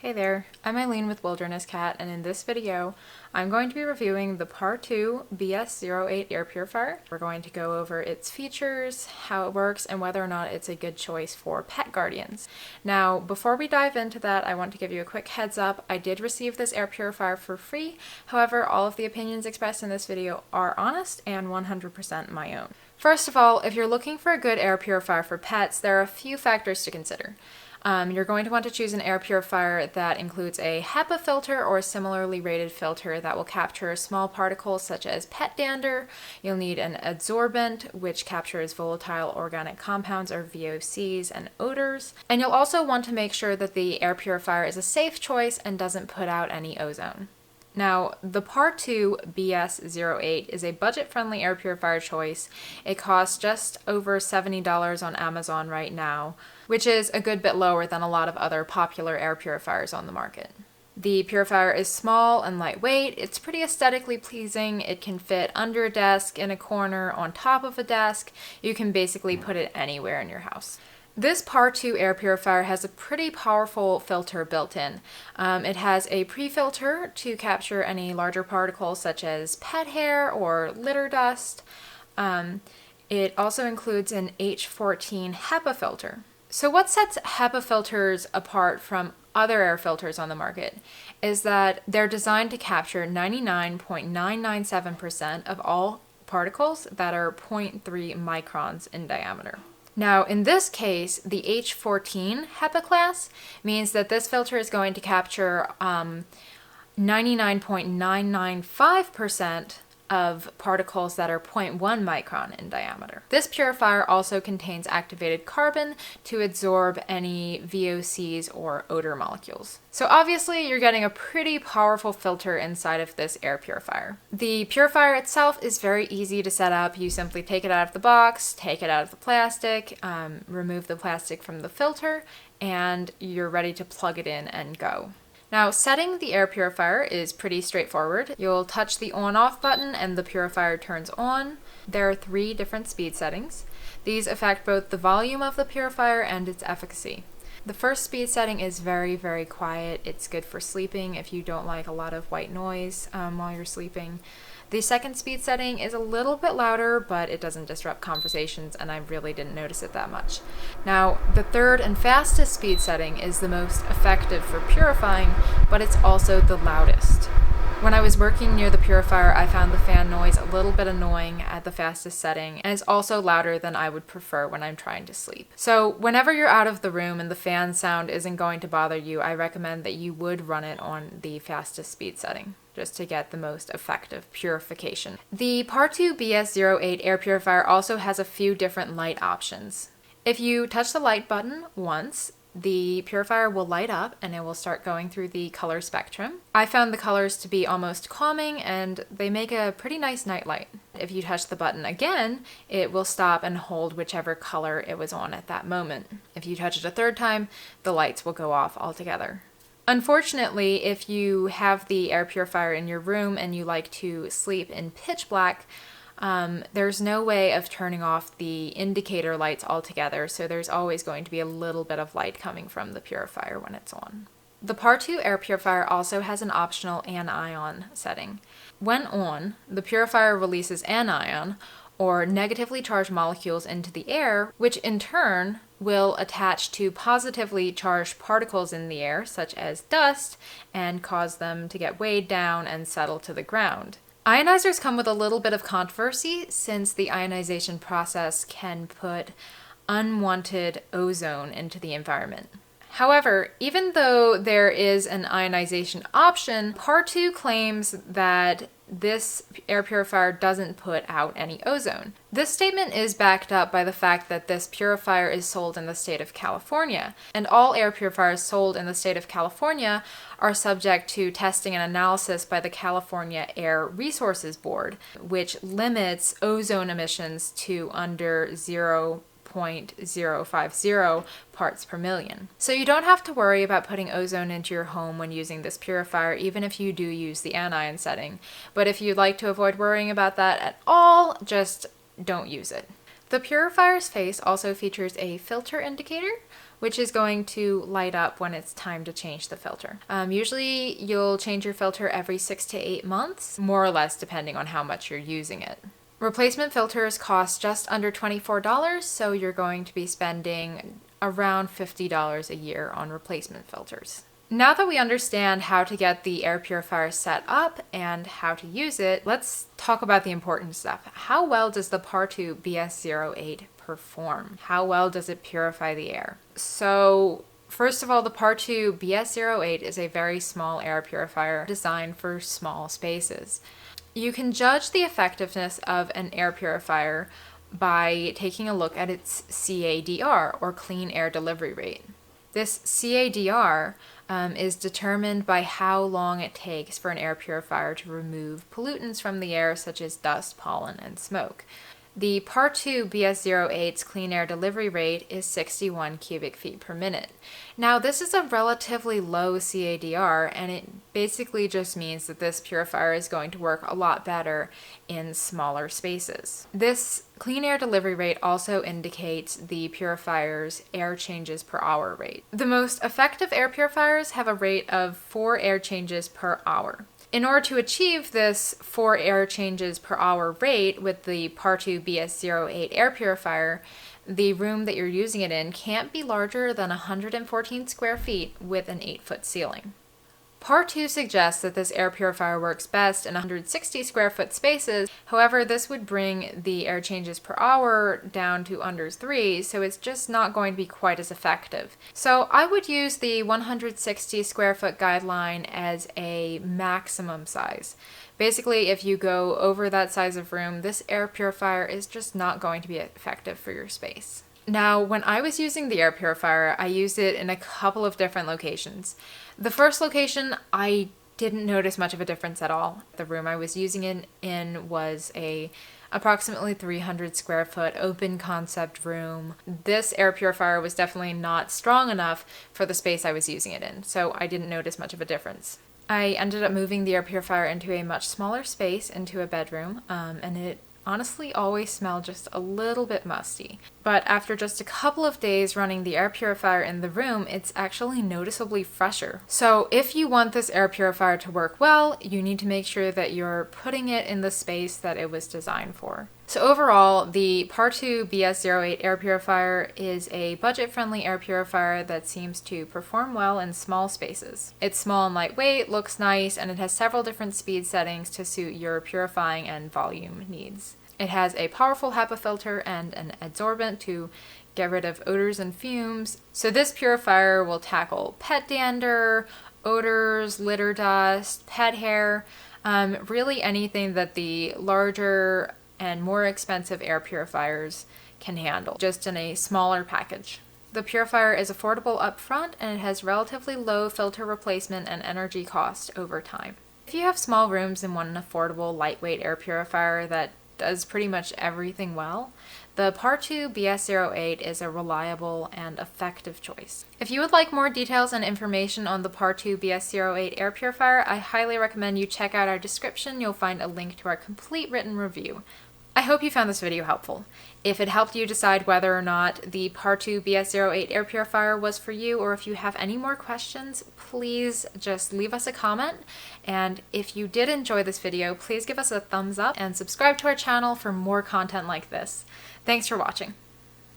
Hey there, I'm Eileen with Wilderness Cat, and in this video, I'm going to be reviewing the PARTU BS-08 air purifier. We're going to go over its features, how it works, and whether or not it's a good choice for pet guardians. Now, before we dive into that, I want to give you a quick heads up. I did receive this air purifier for free. However, all of the opinions expressed in this video are honest and 100% my own. First of all, if you're looking for a good air purifier for pets, there are a few factors to consider. You're going to want to choose an air purifier that includes a HEPA filter or a similarly rated filter that will capture small particles such as pet dander. You'll need an adsorbent, which captures volatile organic compounds or VOCs and odors. And you'll also want to make sure that the air purifier is a safe choice and doesn't put out any ozone. Now, the PARTU BS-08 is a budget-friendly air purifier choice. It costs just over $70 on Amazon right now, which is a good bit lower than a lot of other popular air purifiers on the market. The purifier is small and lightweight. It's pretty aesthetically pleasing. It can fit under a desk, in a corner, on top of a desk. You can basically put it anywhere in your house. This PARTU air purifier has a pretty powerful filter built in. It has a pre-filter to capture any larger particles such as pet hair or litter dust. It also includes an H14 HEPA filter. So what sets HEPA filters apart from other air filters on the market is that they're designed to capture 99.997% of all particles that are 0.3 microns in diameter. Now, in this case, the H14 HEPA class means that this filter is going to capture 99.995% of particles that are 0.1 micron in diameter. This purifier also contains activated carbon to adsorb any VOCs or odor molecules. So obviously you're getting a pretty powerful filter inside of this air purifier. The purifier itself is very easy to set up. You simply take it out of the box, take it out of the plastic, remove the plastic from the filter, and you're ready to plug it in and go. Now, setting the air purifier is pretty straightforward. You'll touch the on-off button and the purifier turns on. There are 3 different speed settings. These affect both the volume of the purifier and its efficacy. The first speed setting is very, very quiet. It's good for sleeping if you don't like a lot of white noise while you're sleeping. The second speed setting is a little bit louder, but it doesn't disrupt conversations, and I really didn't notice it that much. Now, the third and fastest speed setting is the most effective for purifying, but it's also the loudest. When I was working near the purifier, I found the fan noise a little bit annoying at the fastest setting, and it's also louder than I would prefer when I'm trying to sleep. So whenever you're out of the room and the fan sound isn't going to bother you, I recommend that you would run it on the fastest speed setting, just to get the most effective purification. The PARTU BS-08 air purifier also has a few different light options. If you touch the light button once, the purifier will light up and it will start going through the color spectrum. I found the colors to be almost calming and they make a pretty nice night light. If you touch the button again, it will stop and hold whichever color it was on at that moment. If you touch it a third time, the lights will go off altogether. Unfortunately, if you have the air purifier in your room and you like to sleep in pitch black, there's no way of turning off the indicator lights altogether, so there's always going to be a little bit of light coming from the purifier when it's on. The PARTU air purifier also has an optional anion setting. When on, the purifier releases anion, or negatively charged molecules into the air, which in turn will attach to positively charged particles in the air, such as dust, and cause them to get weighed down and settle to the ground. Ionizers come with a little bit of controversy since the ionization process can put unwanted ozone into the environment. However, even though there is an ionization option, PARTU claims that this air purifier doesn't put out any ozone. This statement is backed up by the fact that this purifier is sold in the state of California, and all air purifiers sold in the state of California are subject to testing and analysis by the California Air Resources Board, which limits ozone emissions to under 0.050 parts per million. So you don't have to worry about putting ozone into your home when using this purifier, even if you do use the anion setting. But if you'd like to avoid worrying about that at all, just don't use it. The purifier's face also features a filter indicator, which is going to light up when it's time to change the filter. Usually you'll change your filter every 6 to 8 months, more or less depending on how much you're using it. Replacement filters cost just under $24, so you're going to be spending around $50 a year on replacement filters. Now that we understand how to get the air purifier set up and how to use it, let's talk about the important stuff. How well does the PARTU BS-08 perform? How well does it purify the air? So first of all, the PARTU BS-08 is a very small air purifier designed for small spaces. You can judge the effectiveness of an air purifier by taking a look at its CADR, or clean air delivery rate. This CADR is determined by how long it takes for an air purifier to remove pollutants from the air, such as dust, pollen, and smoke. The PARTU BS-08's clean air delivery rate is 61 cubic feet per minute. Now, this is a relatively low CADR, and it basically just means that this purifier is going to work a lot better in smaller spaces. This clean air delivery rate also indicates the purifier's air changes per hour rate. The most effective air purifiers have a rate of 4 air changes per hour. In order to achieve this 4 air changes per hour rate with the PARTU BS-08 air purifier, the room that you're using it in can't be larger than 114 square feet with an 8-foot ceiling. PARTU suggests that this air purifier works best in 160 square foot spaces. However, this would bring the air changes per hour down to under 3, so it's just not going to be quite as effective. So I would use the 160 square foot guideline as a maximum size. Basically, if you go over that size of room, this air purifier is just not going to be effective for your space. Now, when I was using the air purifier, I used it in a couple of different locations. The first location, I didn't notice much of a difference at all. The room I was using it in was a approximately 300 square foot open concept room. This air purifier was definitely not strong enough for the space I was using it in, so I didn't notice much of a difference. I ended up moving the air purifier into a much smaller space, into a bedroom, and it honestly always smelled just a little bit musty. But after just a couple of days running the air purifier in the room, it's actually noticeably fresher. So if you want this air purifier to work well, you need to make sure that you're putting it in the space that it was designed for. So overall, the PARTU BS-08 air purifier is a budget-friendly air purifier that seems to perform well in small spaces. It's small and lightweight, looks nice, and it has several different speed settings to suit your purifying and volume needs. It has a powerful HEPA filter and an adsorbent to get rid of odors and fumes. So this purifier will tackle pet dander, odors, litter dust, pet hair, really anything that the larger and more expensive air purifiers can handle, just in a smaller package. The purifier is affordable up front, and it has relatively low filter replacement and energy cost over time. If you have small rooms and want an affordable, lightweight air purifier that does pretty much everything well, the PARTU BS-08 is a reliable and effective choice. If you would like more details and information on the PARTU BS-08 air purifier, I highly recommend you check out our description. You'll find a link to our complete written review. I hope you found this video helpful. If it helped you decide whether or not the PARTU BS-08 air purifier was for you, or if you have any more questions, please just leave us a comment. And if you did enjoy this video, please give us a thumbs up and subscribe to our channel for more content like this. Thanks for watching.